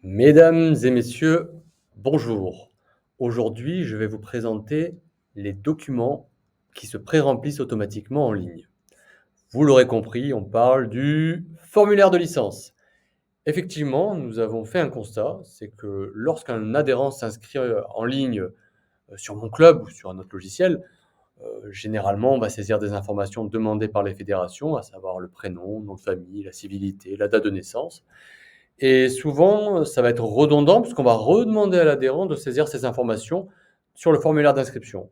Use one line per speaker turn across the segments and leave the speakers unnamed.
Mesdames et messieurs, bonjour. Aujourd'hui, je vais vous présenter les documents qui se pré-remplissent automatiquement en ligne. Vous l'aurez compris, on parle du formulaire de licence. Effectivement, nous avons fait un constat, c'est que lorsqu'un adhérent s'inscrit en ligne sur mon club ou sur un autre logiciel, généralement, on va saisir des informations demandées par les fédérations, à savoir le prénom, nom de famille, la civilité, la date de naissance. Et souvent, ça va être redondant puisqu'on va redemander à l'adhérent de saisir ces informations sur le formulaire d'inscription,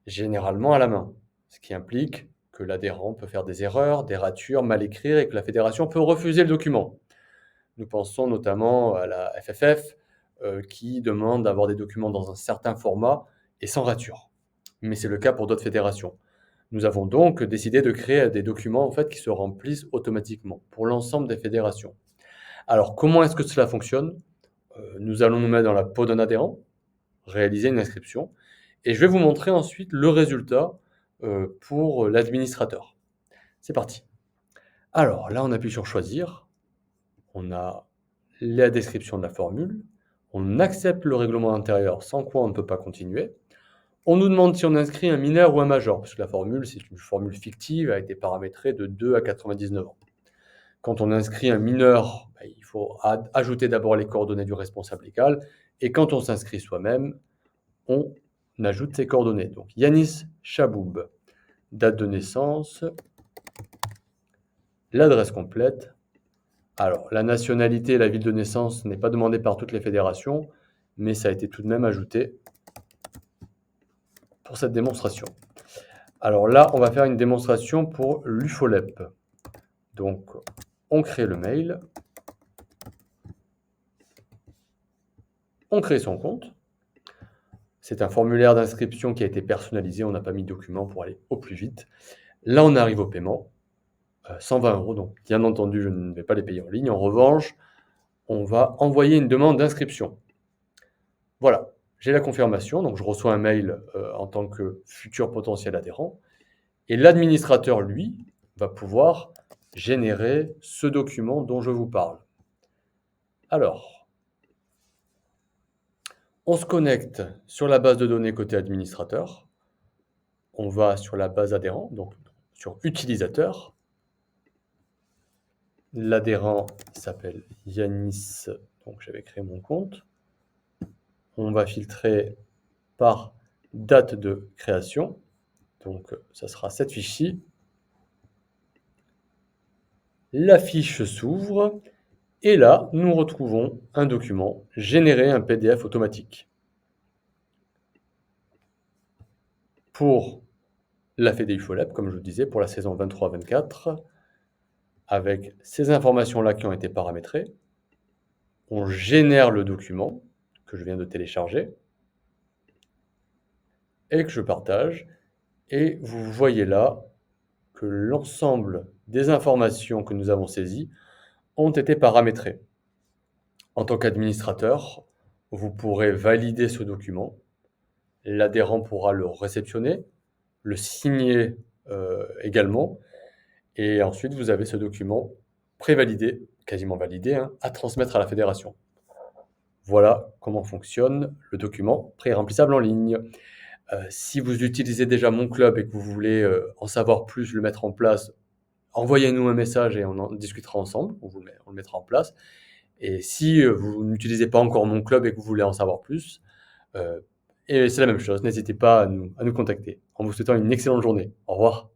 généralement à la main, ce qui implique que l'adhérent peut faire des erreurs, des ratures, mal écrire et que la fédération peut refuser le document. Nous pensons notamment à la FFF qui demande d'avoir des documents dans un certain format et sans rature. Mais c'est le cas pour d'autres fédérations. Nous avons donc décidé de créer des documents en fait, qui se remplissent automatiquement pour l'ensemble des fédérations. Alors, comment est-ce que cela fonctionne? Nous allons nous mettre dans la peau d'un adhérent, réaliser une inscription et je vais vous montrer ensuite le résultat, pour l'administrateur. C'est parti. Alors là, on appuie sur choisir, on a la description de la formule, on accepte le règlement intérieur sans quoi on ne peut pas continuer. On nous demande si on inscrit un mineur ou un major, puisque la formule, c'est une formule fictive, a été paramétrée de 2 à 99 ans. Quand on inscrit un mineur, il faut ajouter d'abord les coordonnées du responsable légal et quand on s'inscrit soi-même, on ajoute ses coordonnées. Donc Yanis Chaboub, date de naissance, l'adresse complète. Alors la nationalité et la ville de naissance n'est pas demandée par toutes les fédérations, mais ça a été tout de même ajouté pour cette démonstration. Alors là, on va faire une démonstration pour l'UFOLEP. Donc on crée le mail, on crée son compte. C'est un formulaire d'inscription qui a été personnalisé, on n'a pas mis de document pour aller au plus vite. Là, on arrive au paiement, 120 €, donc bien entendu, je ne vais pas les payer en ligne. En revanche, on va envoyer une demande d'inscription. Voilà, j'ai la confirmation, donc je reçois un mail en tant que futur potentiel adhérent. Et l'administrateur, lui, va pouvoir générer ce document dont je vous parle. Alors, on se connecte sur la base de données côté administrateur. On va sur la base adhérent, donc sur utilisateur. L'adhérent s'appelle Yanis, donc j'avais créé mon compte. On va filtrer par date de création, donc ça sera cette fiche-ci. La fiche s'ouvre et là, nous retrouvons un document généré, un PDF automatique. Pour la FEDEUFOLEP, comme je vous disais, pour la saison 23-24, avec ces informations-là qui ont été paramétrées, on génère le document que je viens de télécharger et que je partage. Et vous voyez là que l'ensemble des informations que nous avons saisies ont été paramétrées. En tant qu'administrateur, vous pourrez valider ce document. L'adhérent pourra le réceptionner, le signer également. Et ensuite, vous avez ce document prévalidé, quasiment validé, à transmettre à la fédération. Voilà comment fonctionne le document pré-remplissable en ligne. Si vous utilisez déjà mon club et que vous voulez en savoir plus, le mettre en place, envoyez-nous un message et on en discutera ensemble, on le mettra en place. Et si vous n'utilisez pas encore mon club et que vous voulez en savoir plus, et c'est la même chose, n'hésitez pas à nous contacter. En vous souhaitant une excellente journée. Au revoir.